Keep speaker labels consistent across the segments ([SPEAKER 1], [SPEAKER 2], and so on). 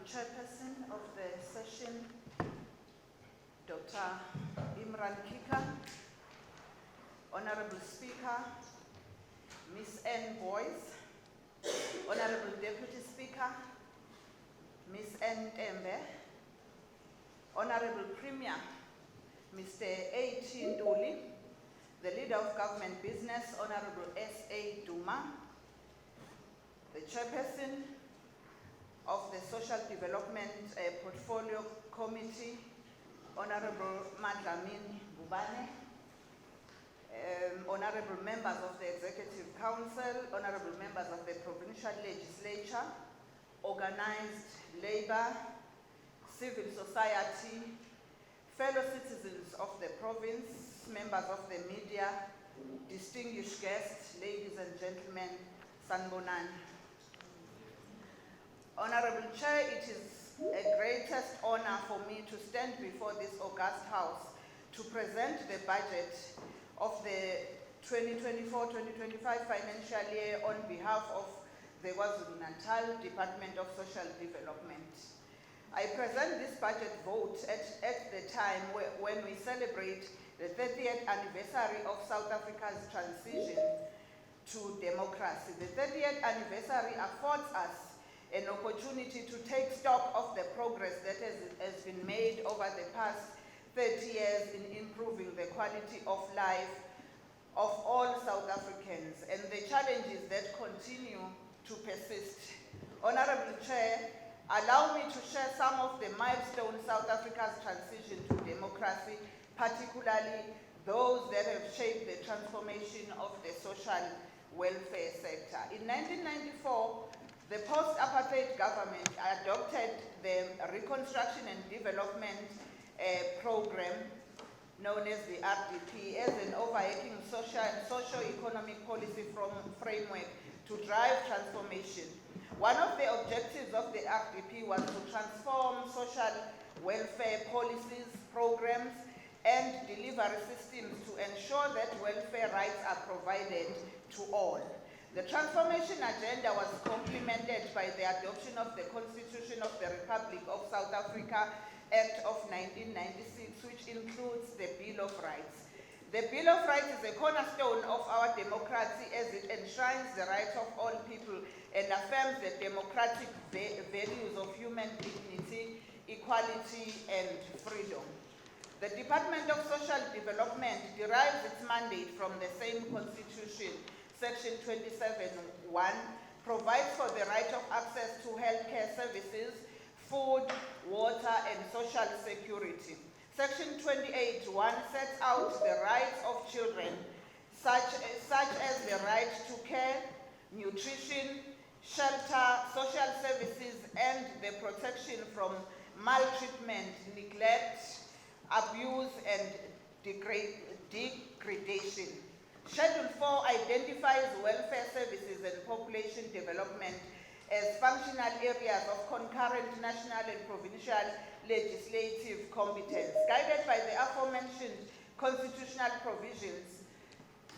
[SPEAKER 1] Chairperson of the session, Dr. Imran Kika, Honorable Speaker, Ms. Ann Boyce, Honorable Deputy Speaker, Ms. Ann Tembe, Honorable Premier, Mr. A.T. Nduli, the Leader of Government Business, Honorable S.A. Duma, the Chairperson of the Social Development Portfolio Committee, Honorable Madlamini Bubane, Honorable Members of the Executive Council, Honorable Members of the Provincial Legislature, Organized Labor, Civil Society, fellow citizens of the province, members of the media, distinguished guests, ladies and gentlemen, Sanbonani. Honorable Chair, it is a greatest honor for me to stand before this august house to present the budget of the 2024-2025 financial year on behalf of the KwaZulu-Natal Department of Social Development. I present this budget vote at the time when we celebrate the 30th anniversary of South Africa's transition to democracy. The 30th anniversary affords us an opportunity to take stock of the progress that has been made over the past 30 years in improving the quality of life of all South Africans and the challenges that continue to persist. Honorable Chair, allow me to share some of the milestones South Africa's transition to democracy, particularly those that have shaped the transformation of the social welfare sector. In 1994, the post-apartheid government adopted the Reconstruction and Development Program, known as the RDP, as an overarching socio-economic policy framework to drive transformation. One of the objectives of the RDP was to transform social welfare policies, programs, and delivery systems to ensure that welfare rights are provided to all. The transformation agenda was complemented by the adoption of the Constitution of the Republic of South Africa Act of 1996, which includes the Bill of Rights. The Bill of Rights is a cornerstone of our democracy as it enshrines the rights of all people and affirms the democratic values of human dignity, equality, and freedom. The Department of Social Development derives its mandate from the same Constitution. Section 27(1) provides for the right of access to healthcare services, food, water, and social security. Section 28(1) sets out the rights of children, such as the right to care, nutrition, shelter, social services, and the protection from maltreatment, neglect, abuse, and degradation. Schedule 4 identifies welfare services and population development as functional areas of concurrent national and provincial legislative competence. Guided by the aforementioned constitutional provisions,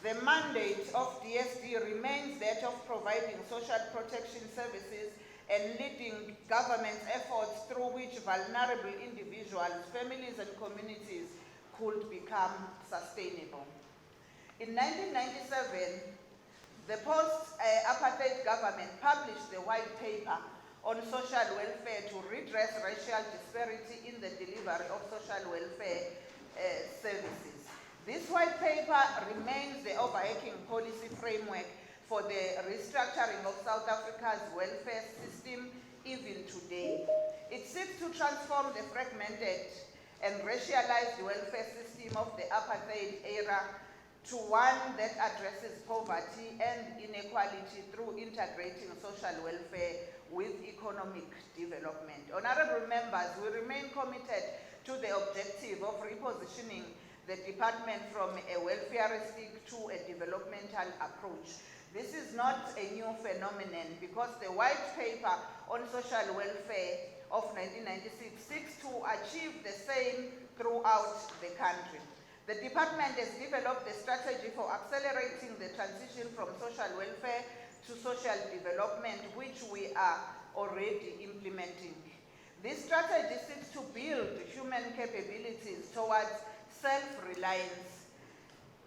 [SPEAKER 1] the mandate of DSD remains that of providing social protection services and leading government's efforts through which vulnerable individuals, families, and communities could become sustainable. In 1997, the post-apartheid government published the white paper on social welfare to redress racial disparity in the delivery of social welfare services. This white paper remains the overarching policy framework for the restructuring of South Africa's welfare system even today. It seeks to transform the fragmented and racialized welfare system of the apartheid era to one that addresses poverty and inequality through integrating social welfare with economic development. Honorable members, we remain committed to the objective of repositioning the department from a welfaristic to a developmental approach. This is not a new phenomenon because the white paper on social welfare of 1996 seeks to achieve the same throughout the country. The department has developed a strategy for accelerating the transition from social welfare to social development, which we are already implementing. This strategy seeks to build human capabilities towards self-reliance.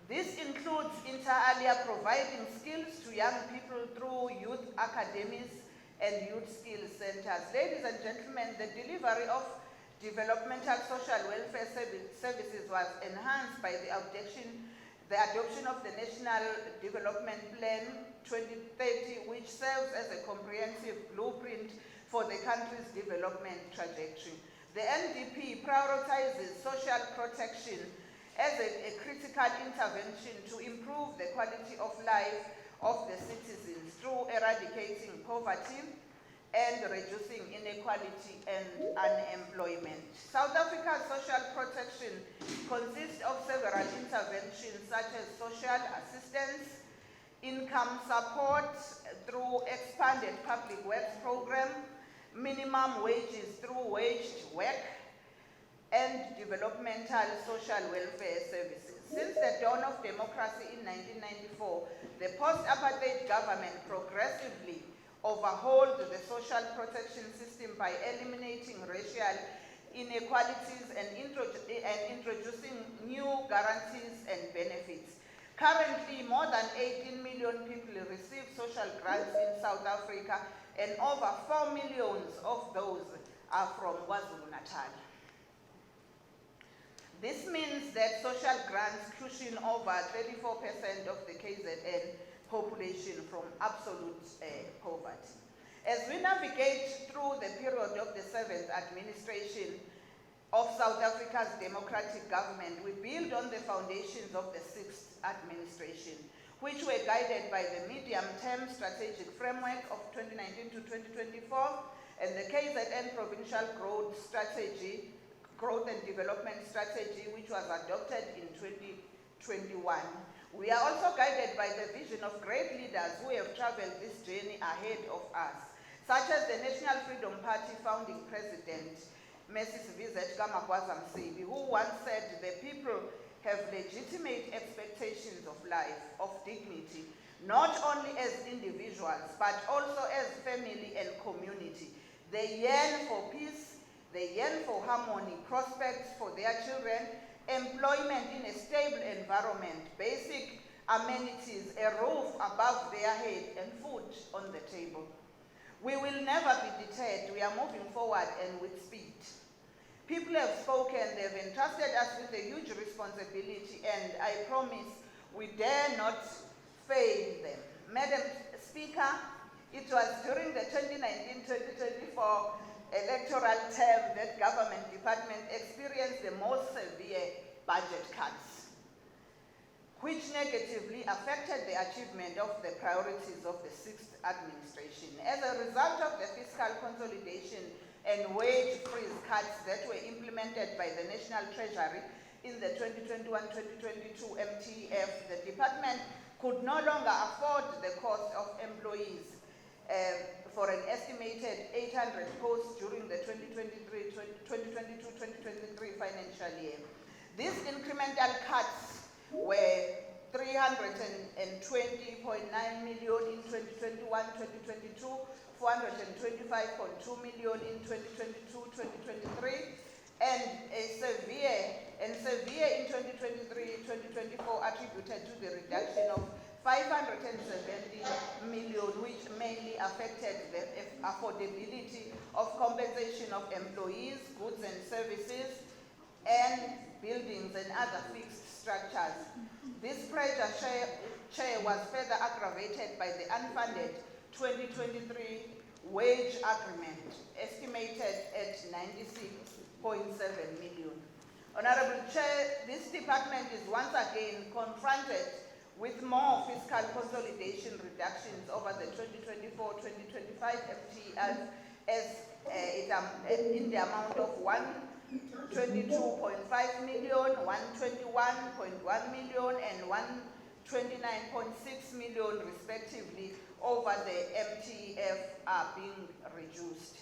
[SPEAKER 1] This includes inter alia providing skills to young people through youth academies and youth skills centers. Ladies and gentlemen, the delivery of developmental social welfare services was enhanced by the adoption of the National Development Plan 2030, which serves as a comprehensive blueprint for the country's development trajectory. The NDP prioritizes social protection as a critical intervention to improve the quality of life of the citizens through eradicating poverty and reducing inequality and unemployment. South Africa's social protection consists of several interventions such as social assistance, income support through expanded public works program, minimum wages through waged work, and developmental social welfare services. Since the dawn of democracy in 1994, the post-apartheid government progressively overhauled the social protection system by eliminating racial inequalities and introducing new guarantees and benefits. Currently, more than 18 million people receive social grants in South Africa, and over 4 million of those are from KwaZulu-Natal. This means that social grants cushion over 34% of the KZN population from absolute poverty. As we navigate through the period of the 7th administration of South Africa's democratic government, we build on the foundations of the 6th administration, which were guided by the medium-term strategic framework of 2019 to 2024 and the KZN provincial growth and development strategy, which was adopted in 2021. We are also guided by the vision of great leaders who have traveled this journey ahead of us, such as the National Freedom Party founding president, Mrs. Vizet Kamagwaza-Msebi, who once said the people have legitimate expectations of life, of dignity, not only as individuals, but also as family and community. They yearn for peace, they yearn for harmony, prospects for their children, employment in a stable environment, basic amenities, a roof above their head, and food on the table. We will never be deterred. We are moving forward and with speed. People have spoken, they have entrusted us with a huge responsibility, and I promise we dare not fail them. Madam Speaker, it was during the 2019-2024 electoral term that government department experienced the most severe budget cuts, which negatively affected the achievement of the priorities of the 6th administration. As a result of the fiscal consolidation and wage freeze cuts that were implemented by the National Treasury in the 2021-2022 MTF, the department could no longer afford the cost of employees for an estimated 800 posts during the 2022-2023 financial year. These incremental cuts were 320.9 million in 2021-2022, 425.2 million in 2022-2023, and severe in 2023-2024 attributed to the reduction of 570 million, which mainly affected the affordability of compensation of employees, goods and services, and buildings and other fixed structures. This pressure share was further aggravated by the unfunded 2023 wage agreement, estimated at 96.7 million. Honorable Chair, this department is once again confronted with more fiscal consolidation reductions over the 2024-2025 FTF in the amount of 122.5 million, 121.1 million, and 129.6 million respectively over the MTF are being reduced.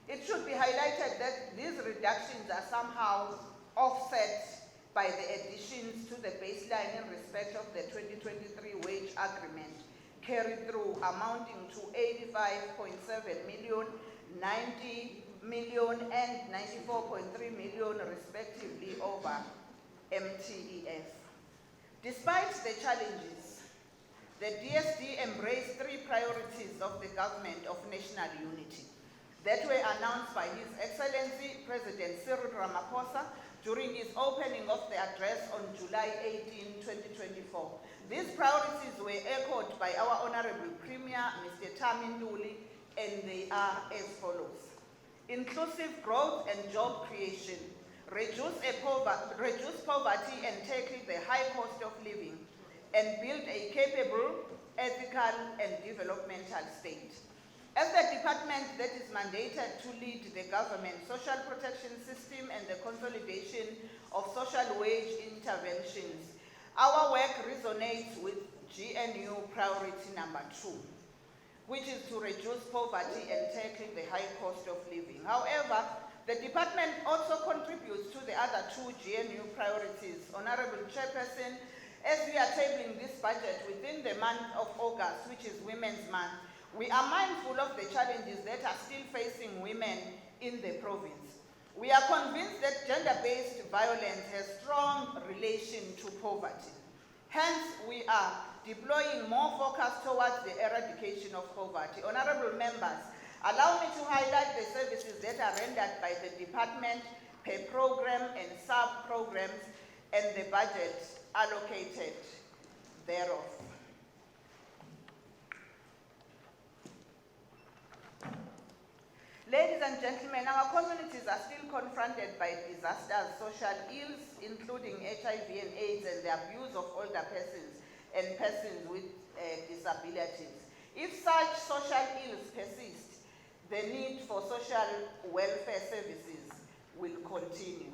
[SPEAKER 1] It should be highlighted that these reductions are somehow offset by the additions to the baseline in respect of the 2023 wage agreement carried through, amounting to 85.7 million, 90 million, and 94.3 million respectively over MTEF. Despite the challenges, the DSD embraced three priorities of the Government of National Unity that were announced by His Excellency President Cyril Ramaphosa during his opening of the address on July 18, 2024. These priorities were echoed by our Honorable Premier, Mr. Tami Ntuli, and they are as follows. Inclusive growth and job creation, reduce poverty and tackle the high cost of living, and build a capable, ethical, and developmental state. As the department that is mandated to lead the government social protection system and the consolidation of social wage interventions, our work resonates with GNU priority number 2, which is to reduce poverty and tackle the high cost of living. However, the department also contributes to the other two GNU priorities. Honorable Chairperson, as we are tabling this budget within the month of August, which is Women's Month, we are mindful of the challenges that are still facing women in the province. We are convinced that gender-based violence has strong relation to poverty. Hence, we are deploying more focus towards the eradication of poverty. Honorable members, allow me to highlight the services that are rendered by the department per program and sub-programs and the budget allocated thereof. Ladies and gentlemen, our communities are still confronted by disasters, social ills, including HIV and AIDS and the abuse of older persons and persons with disabilities. If such social ills persist, the need for social welfare services will continue.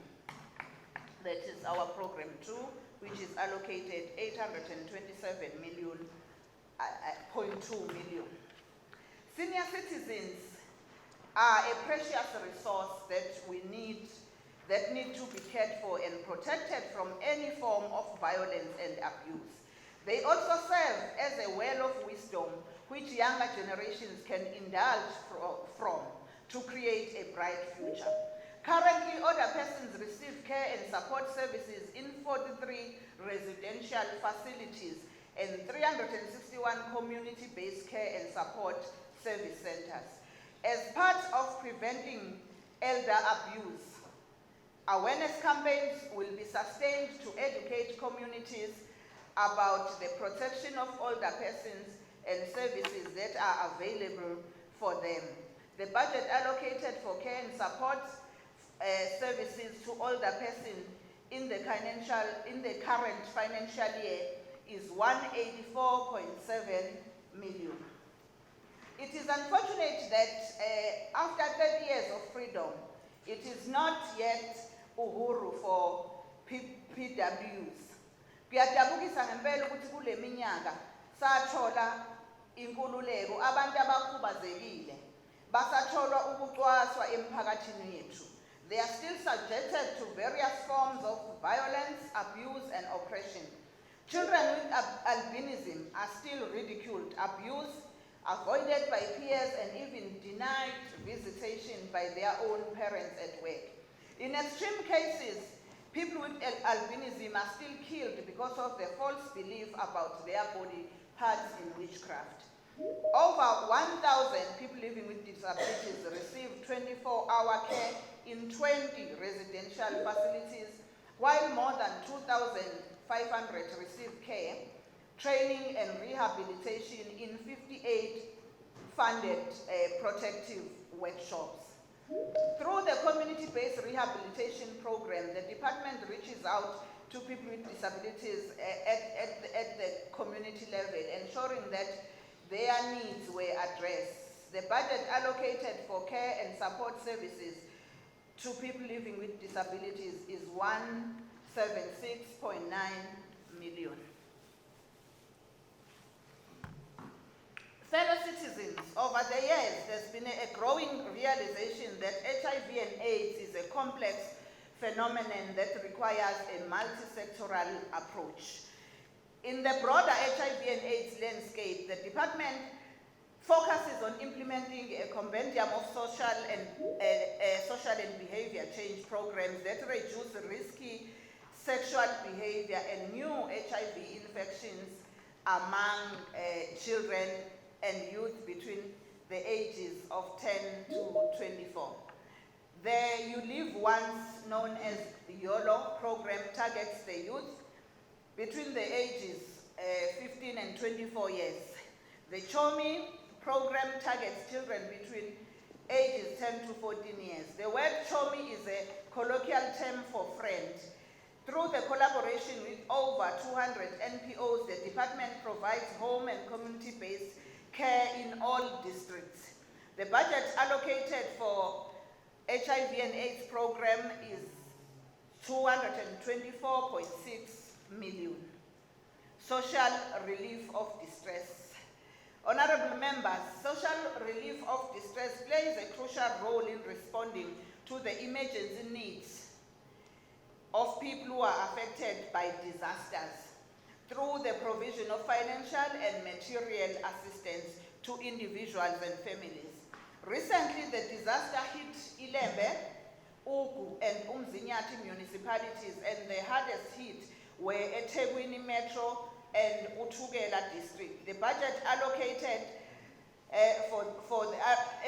[SPEAKER 1] That is our program 2, which is allocated 827.2 million. Senior citizens are a precious resource that need to be cared for and protected from any form of violence and abuse. They also serve as a well of wisdom which younger generations can indulge from to create a bright future. Currently, older persons receive care and support services in 43 residential facilities and 361 community-based care and support service centers. As part of preventing elder abuse, awareness campaigns will be sustained to educate communities about the protection of older persons and services that are available for them. The budget allocated for care and support services to older persons in the current financial year is 184.7 million. It is unfortunate that after 30 years of freedom, it is not yet uhuru for PWs. Kuyadabukisa ngempela ukuthi kule minyaka sathola inkululeko abantu abakhubazekile basathola ukucwaswa emphakathini yethu. They are still subjected to various forms of violence, abuse, and oppression. Children with albinism are still ridiculed, abused, avoided by peers, and even denied visitation by their own parents at work. In extreme cases, people with albinism are still killed because of the false belief about their body parts in witchcraft. Over 1,000 people living with disabilities receive 24-hour care in 20 residential facilities, while more than 2,500 receive care, training and rehabilitation in 58 funded protective workshops. Through the community-based rehabilitation program, the department reaches out to people with disabilities at the community level, ensuring that their needs were addressed. The budget allocated for care and support services to people living with disabilities is 176.9 million. Fellow citizens, over the years, there's been a growing realization that HIV and AIDS is a complex phenomenon that requires a multi-sectoral approach. In the broader HIV and AIDS landscape, the department focuses on implementing a compendium of social and behavior change programs that reduce risky sexual behavior and new HIV infections among children and youth between the ages of 10 to 24. The You Live Once, known as the YOLO program, targets the youth between the ages 15 and 24 years. The CHOMI program targets children between ages 10 to 14 years. The word CHOMI is a colloquial term for friend. Through the collaboration with over 200 NPOs, the department provides home and community-based care in all districts. The budget allocated for HIV and AIDS program is 224.6 million. Social relief of distress. Honorable members, social relief of distress plays a crucial role in responding to the emergency needs of people who are affected by disasters through the provision of financial and material assistance to individuals and families. Recently, the disaster hit Ilembe, Ugu, and Umzinyathi municipalities, and the hardest hit were eThekwini Metro and Uthukela district. The budget allocated for the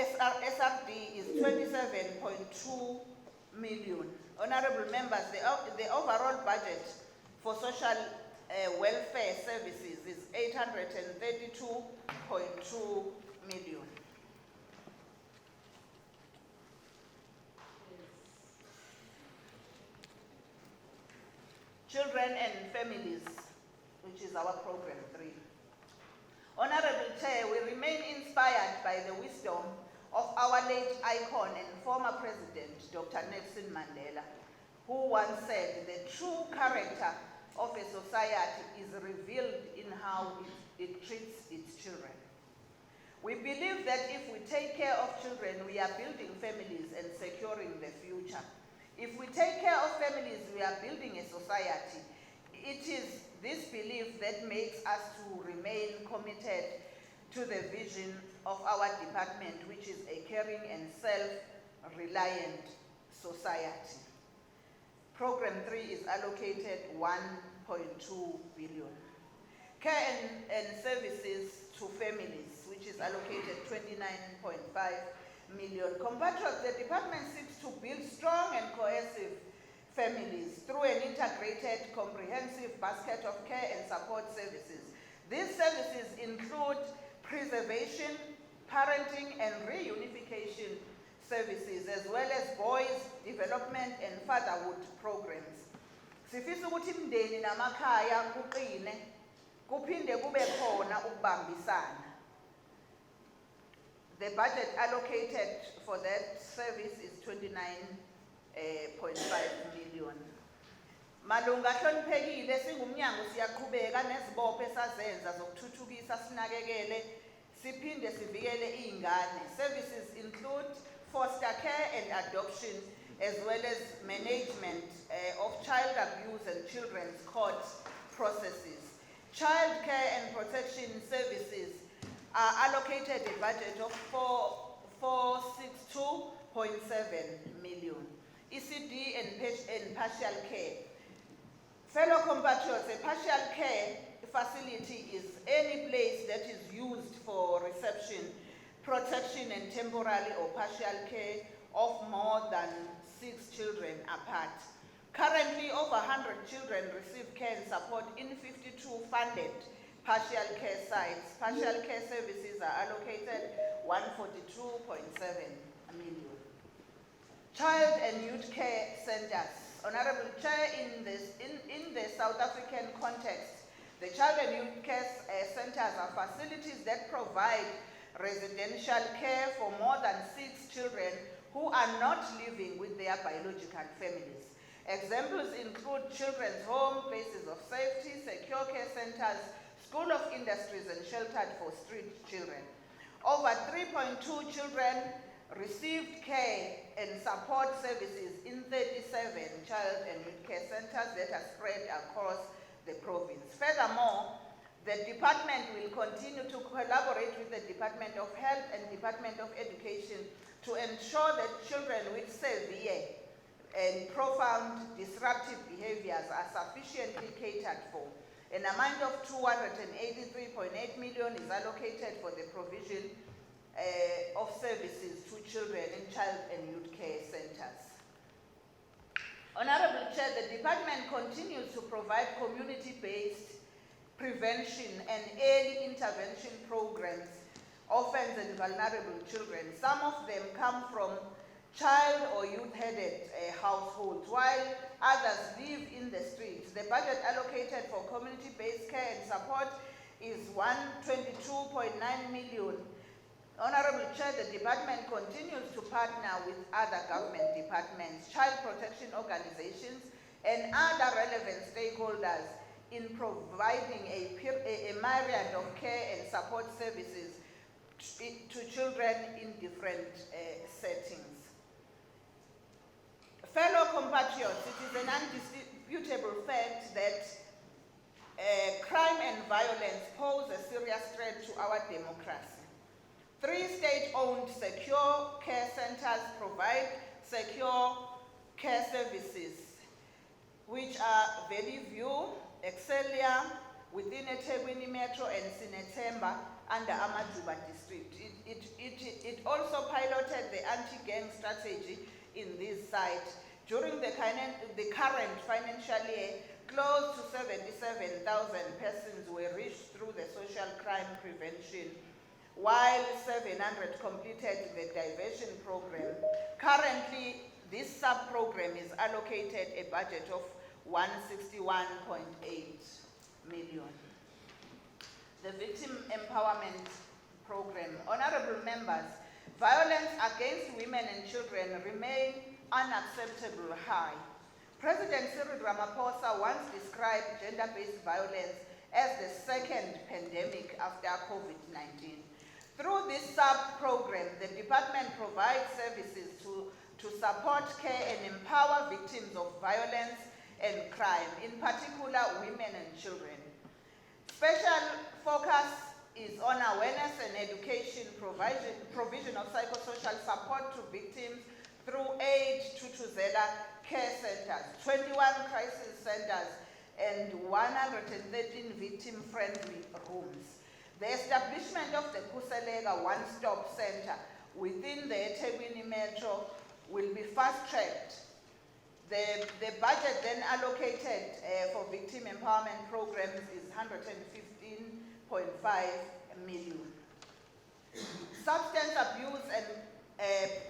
[SPEAKER 1] SRD is 27.2 million. Honorable members, the overall budget for social welfare services is 832.2 million. Children and families, which is our program 3. Honorable Chair, we remain inspired by the wisdom of our late icon and former president, Dr. Nelson Mandela, who once said, the true character of a society is revealed in how it treats its children. We believe that if we take care of children, we are building families and securing the future. If we take care of families, we are building a society. It is this belief that makes us to remain committed to the vision of our department, which is a caring and self-reliant society. Program 3 is allocated 1.2 billion. Care and services to families, which is allocated 29.5 million. Compatriots, the department seeks to build strong and cohesive families through an integrated, comprehensive basket of care and support services. These services include preservation, parenting, and reunification services, as well as boys' development and fatherhood programs. Sifisa ukuthi imindeni namakhaya kuqine, kuphinde kube khona ukubambisana. The budget allocated for that service is 29.5 million. Malunga hloniphekile, singumnyango siyaqhubeka nezibopho esazenza zokuthuthukisa sinakekele siphinde sivikele izingane. Services include foster care and adoption, as well as management of child abuse and children's court processes. Child care and protection services are allocated a budget of 462.7 million. ECD and partial care. Fellow compatriots, a partial care facility is any place that is used for reception, protection, and temporary or partial care of more than 6 children apart. Currently, over 100 children receive care and support in 52 funded partial care sites. Partial care services are allocated 142.7 million. Child and youth care centers. Honorable Chair, in the South African context, the child and youth care centers are facilities that provide residential care for more than 6 children who are not living with their biological families. Examples include children's home, places of safety, secure care centers, school of industries, and sheltered for street children. Over 3.2 children received care and support services in 37 child and youth care centers that are spread across the province. Furthermore, The department will continue to collaborate with the Department of Health and Department of Education to ensure that children with severe and profound disruptive behaviors are sufficiently catered for. An amount of 283.8 million is allocated for the provision of services to children in child and youth care centers. Honorable Chair, the department continues to provide community-based prevention and early intervention programs, orphans and vulnerable children. Some of them come from child or youth-headed households, while others live in the streets. The budget allocated for community-based care and support is 122.9 million. Honorable Chair, the department continues to partner with other government departments, child protection organizations, and other relevant stakeholders in providing a myriad of care and support services to children in different settings. Fellow compatriots, it is an undisputable fact that crime and violence pose a serious threat to our democracy. 3 state-owned secure care centers provide secure care services, which are Valley View, Excelia, within eThekwini Metro, and Sinethemba under Amajuba district. It also piloted the anti-gang strategy in this site. During the current financial year, close to 77,000 persons were reached through the social crime prevention, while 700 completed the diversion program. Currently, this sub-program is allocated a budget of 161.8 million. The Victim Empowerment Program. Honorable members, violence against women and children remain unacceptably high. President Cyril Ramaphosa once described gender-based violence as the second pandemic after COVID-19. Through this sub-program, the department provides services to support, care, and empower victims of violence and crime, in particular women and children. Special focus is on awareness and education, provision of psychosocial support to victims through 8 Tutuzela care centers, 21 crisis centers, and 113 victim-friendly rooms. The establishment of the Kusalega one-stop center within the eThekwini Metro will be fast-tracked. The budget then allocated for victim empowerment programs is 115.5 million. Substance abuse and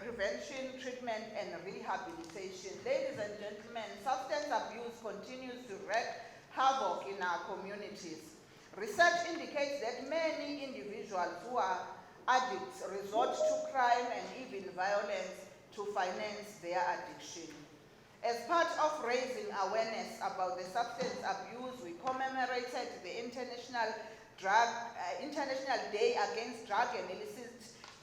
[SPEAKER 1] prevention, treatment, and rehabilitation. Ladies and gentlemen, substance abuse continues to wreak havoc in our communities. Research indicates that many individuals who are addicts resort to crime and even violence to finance their addiction. As part of raising awareness about the substance abuse, we commemorated the International Day Against Drug and Illicit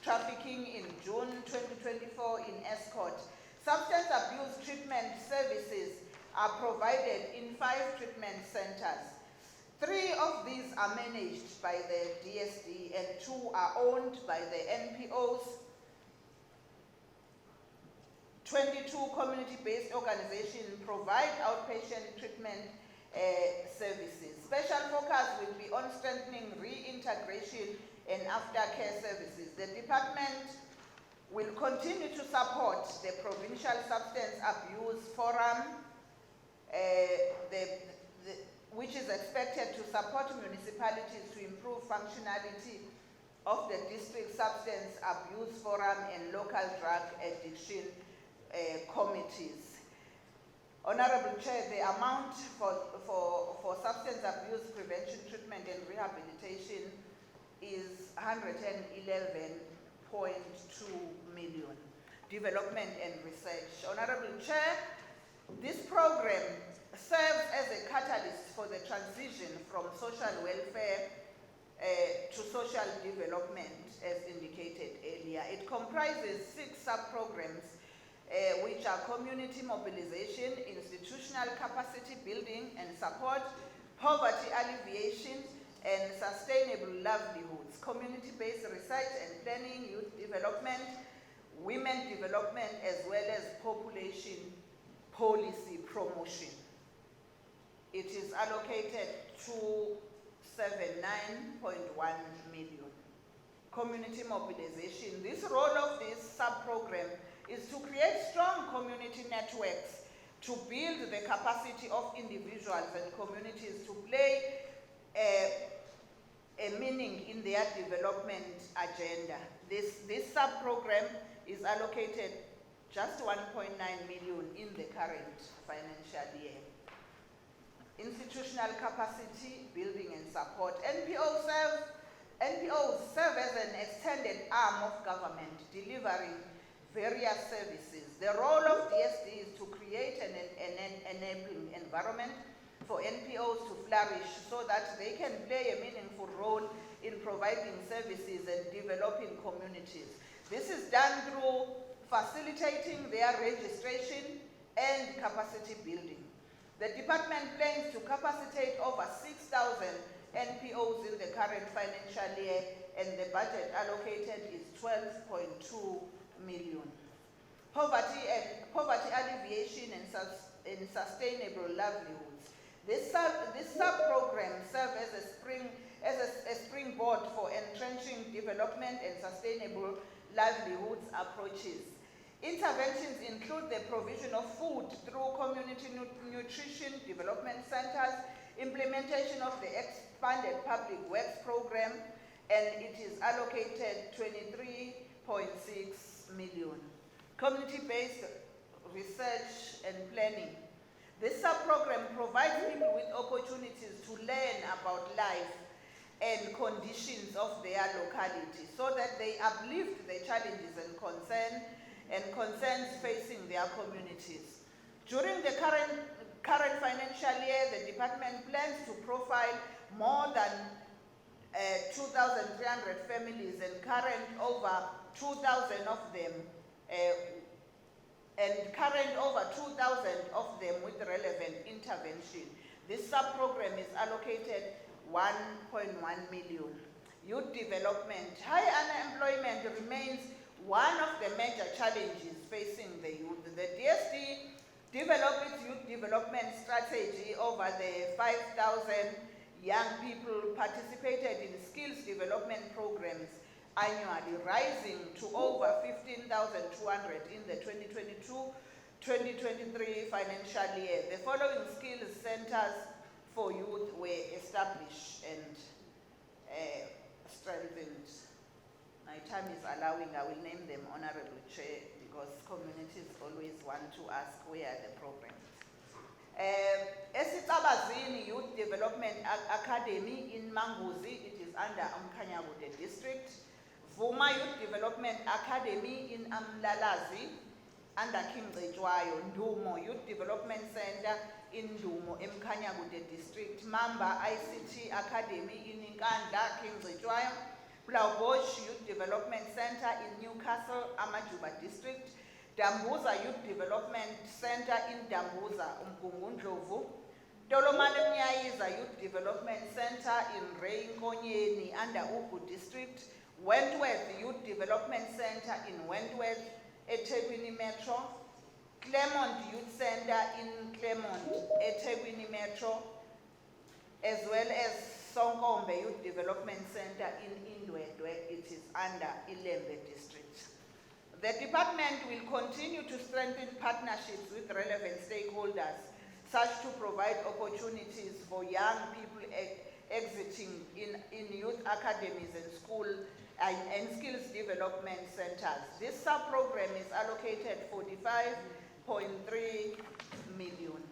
[SPEAKER 1] Trafficking in June 2024 in Escort. Substance abuse treatment services are provided in 5 treatment centers. 3 of these are managed by the DSD and 2 are owned by the NPOs. 22 community-based organizations provide outpatient treatment services. Special focus will be on strengthening reintegration and aftercare services. The department will continue to support the Provincial Substance Abuse Forum, which is expected to support municipalities to improve functionality of the District Substance Abuse Forum and local drug addiction committees. Honorable Chair, the amount for substance abuse prevention, treatment, and rehabilitation is 111.2 million. Development and research. Honorable Chair, this program serves as a catalyst for the transition from social welfare to social development, as indicated earlier. It comprises 6 sub-programs, which are community mobilization, institutional capacity building and support, poverty alleviation, and sustainable livelihoods, community-based research and planning, youth development, women development, as well as population policy promotion. It is allocated to 79.1 million. Community mobilization. This role of this sub-program is to create strong community networks to build the capacity of individuals and communities to play a meaning in their development agenda. This sub-program is allocated just 1.9 million in the current financial year. Institutional capacity building and support. NPOs serve as an extended arm of government, delivering various services. The role of DSD is to create an enabling environment for NPOs to flourish so that they can play a meaningful role in providing services and developing communities. This is done through facilitating their registration and capacity building. The department plans to capacitate over 6,000 NPOs in the current financial year, and the budget allocated is 12.2 million. Poverty alleviation and sustainable livelihoods. This sub-program serves as a springboard for entrenching development and sustainable livelihoods approaches. Interventions include the provision of food through community nutrition development centers, implementation of the expanded public works program, and it is allocated 23.6 million. Community-based research and planning. This sub-program provides people with opportunities to learn about life and conditions of their locality so that they uplift the challenges and concerns facing their communities. During the current financial year, the department plans to profile more than 2,300 families and current over 2,000 of them with relevant intervention. This sub-program is allocated 1.1 million. Youth development. High unemployment remains one of the major challenges facing the youth. The DSD developed its youth development strategy over the 5,000 young people participated in skills development programs annually, rising to over 15,200 in the 2022-2023 financial year. The following skills centers for youth were established and strengthened. My time is allowing, I will name them, Honorable Chair, because communities always want to ask where are the programs. Esitabazini Youth Development Academy in Manguzi, it is under Umkhanyakude District. Vuma Youth Development Academy in Amlalazi, under Kimzejwayo. Ndumo Youth Development Center in Ndumo, Umkhanyakude District. Mamba ICT Academy in Nkanda, Kimzejwayo. Blaaubosch Youth Development Center in Newcastle, Amajuba District. Dambuza Youth Development Center in Dambuza, Umgungundlovu. Tolomane Mnyayiza Youth Development Center in Reinkonyeni under Ugu District. Wentworth Youth Development Center in Wentworth, eThekwini Metro. Claremont Youth Center in Claremont, eThekwini Metro, as well as Sonkombe Youth Development Center in Indwedwe, it is under Ilembe District. The department will continue to strengthen partnerships with relevant stakeholders, such to provide opportunities for young people exiting in youth academies and school and skills development centers. This sub-program is allocated 45.3 million.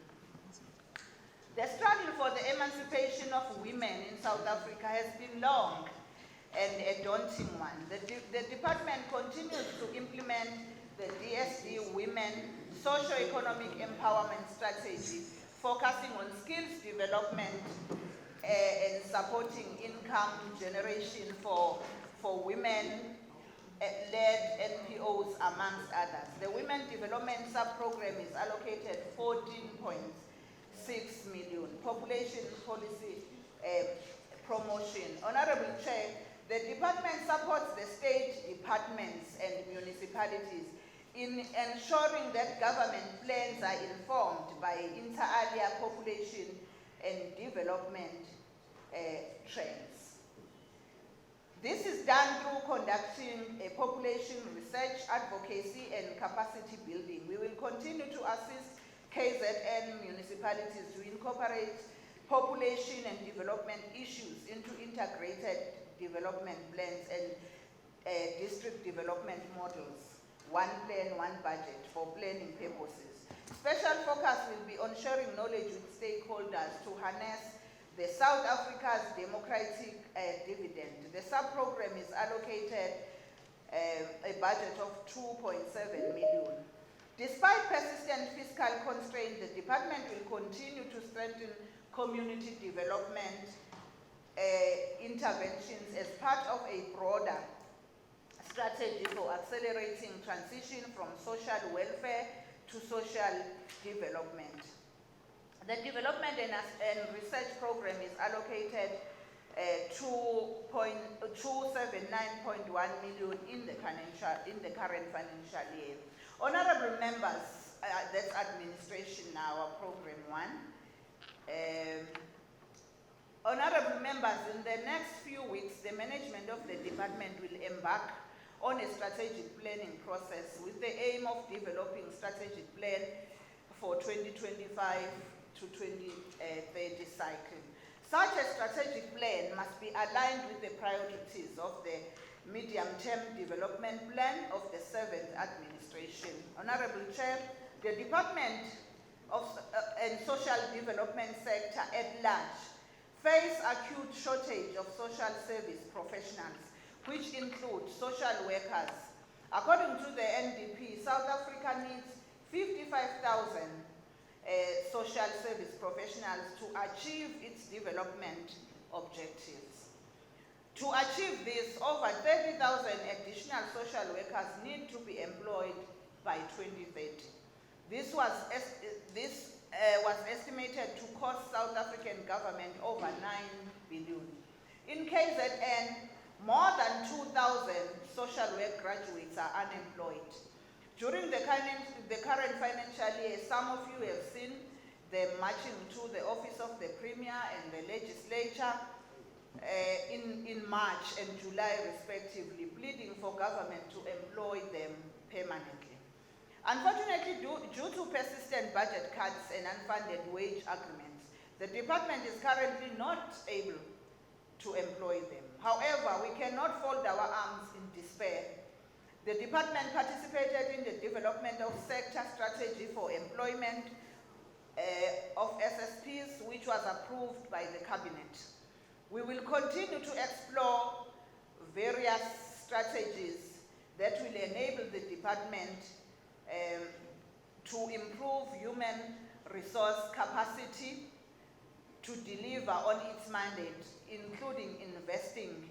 [SPEAKER 1] The struggle for the emancipation of women in South Africa has been long and a daunting one. The department continues to implement the DSD Women Socio-Economic Empowerment Strategy, focusing on skills development and supporting income generation for women-led NPOs, amongst others. The Women Development Sub-Program is allocated 14.6 million. Population policy promotion. Honorable Chair, the department supports the state departments and municipalities in ensuring that government plans are informed by inter alia population and development trends. This is done through conducting a population research, advocacy, and capacity building. We will continue to assist KZN municipalities to incorporate population and development issues into integrated development plans and district development models. One plan, one budget for planning purposes. Special focus will be on sharing knowledge with stakeholders to harness the South Africa's democratic dividend. The sub-program is allocated a budget of 2.7 million. Despite persistent fiscal constraints, the department will continue to strengthen community development interventions as part of a broader strategy for accelerating transition from social welfare to social development. The development and research program is allocated 279.1 million in the current financial year. Honorable members, that's administration now, our program one. Honorable members, in the next few weeks, the management of the department will embark on a strategic planning process with the aim of developing strategic plan for 2025 to 2030 cycle. Such a strategic plan must be aligned with the priorities of the medium-term development plan of the 7th administration. Honorable Chair, the Department of and Social Development sector at large face acute shortage of social service professionals, which include social workers. According to the NDP, South Africa needs 55,000 social service professionals to achieve its development objectives. To achieve this, over 30,000 additional social workers need to be employed by 2030. This was estimated to cost South African government over 9 billion. In KZN, more than 2,000 social work graduates are unemployed. During the current financial year, some of you have seen them marching to the office of the Premier and the Legislature in March and July respectively, pleading for government to employ them permanently. Unfortunately, due to persistent budget cuts and unfunded wage agreements, the department is currently not able to employ them. However, we cannot fold our arms in despair. The department participated in the development of sector strategy for employment of SSPs, which was approved by the cabinet. We will continue to explore various strategies that will enable the department to improve human resource capacity to deliver on its mandate, including investing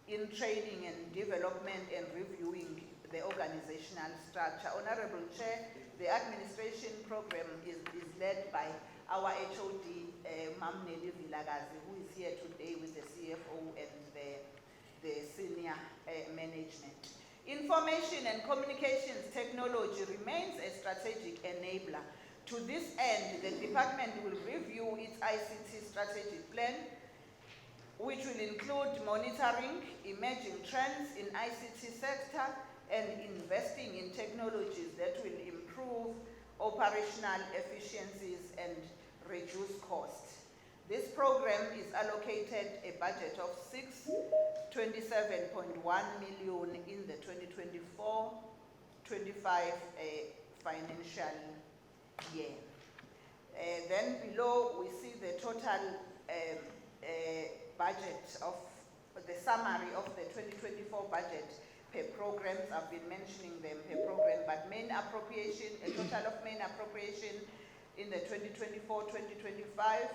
[SPEAKER 1] in training and development and reviewing the organizational structure. Honorable Chair, the administration program is led by our HOD, Mamneli Vilagazi, who is here today with the CFO and the senior management. Information and communications technology remains a strategic enabler. To this end, the department will review its ICT strategic plan, which will include monitoring emerging trends in ICT sector and investing in technologies that will improve operational efficiencies and reduce costs. This program is allocated a budget of 627.1 million in the 2024-25 financial year. Then below we see the total budget of the summary of the 2024 budget per programs. I've been mentioning them per program, but main appropriation, a total of main appropriation in the 2024-2025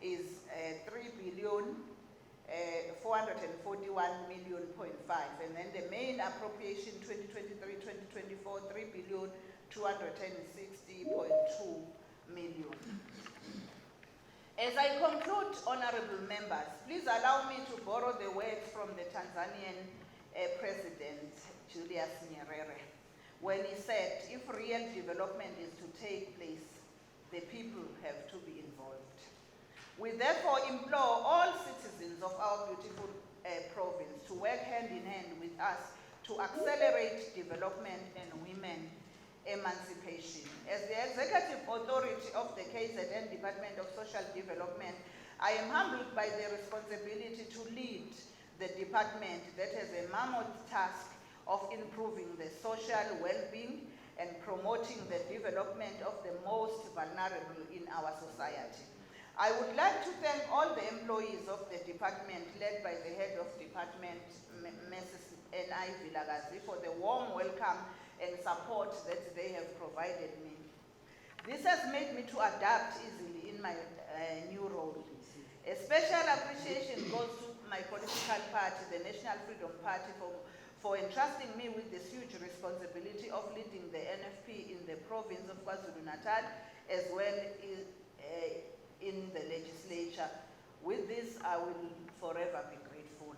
[SPEAKER 1] is 3,441,000,000.5, and then the main appropriation 2023-2024 3,260.2 million. As I conclude, honorable members, please allow me to borrow the words from the Tanzanian President, Julius Nyerere, when he said, if real development is to take place, the people have to be involved. We therefore implore all citizens of our beautiful province to work hand in hand with us to accelerate development and women emancipation. As the executive authority of the KZN Department of Social Development, I am humbled by the responsibility to lead the department that has a mammoth task of improving the social well-being and promoting the development of the most vulnerable in our society. I would like to thank all the employees of the department led by the head of department, Mrs. N.I. Vilagazi, for the warm welcome and support that they have provided me. This has made me to adapt easily in my new role. A special appreciation goes to my political party, the National Freedom Party, for entrusting me with this huge responsibility of leading the NFP in the province of KwaZulu-Natal, as well as in the legislature. With this, I will forever be grateful.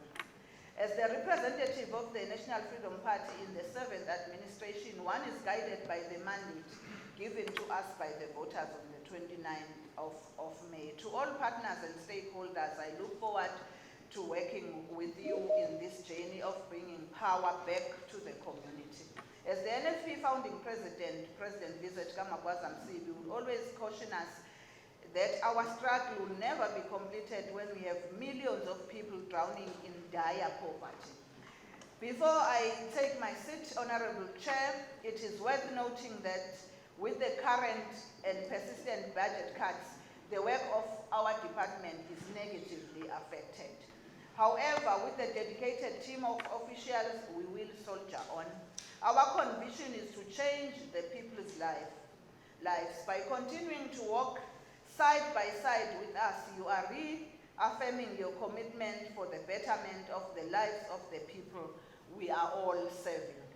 [SPEAKER 1] As the representative of the National Freedom Party in the 7th administration, one is guided by the mandate given to us by the voters on the 29th of May. To all partners and stakeholders, I look forward to working with you in this journey of bringing power back to the community. As the NFP founding president, President Visit Kamagwaza Msibi, would always caution us that our struggle will never be completed when we have millions of people drowning in dire poverty. Before I take my seat, Honorable Chair, it is worth noting that with the current and persistent budget cuts, the work of our department is negatively affected. However, with the dedicated team of officials, we will soldier on. Our conviction is to change the people's lives. By continuing to walk side by side with us, you are reaffirming your commitment for the betterment of the lives of the people we are all serving.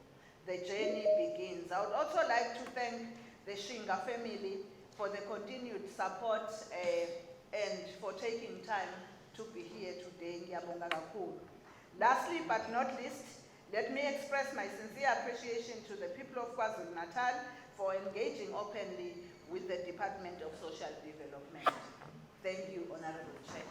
[SPEAKER 1] The journey begins. I would also like to thank the Shinga family for the continued support and for taking time to be here today. Lastly but not least, let me express my sincere appreciation to the people of KwaZulu-Natal for engaging openly with the Department of Social Development. Thank you, Honorable Chair.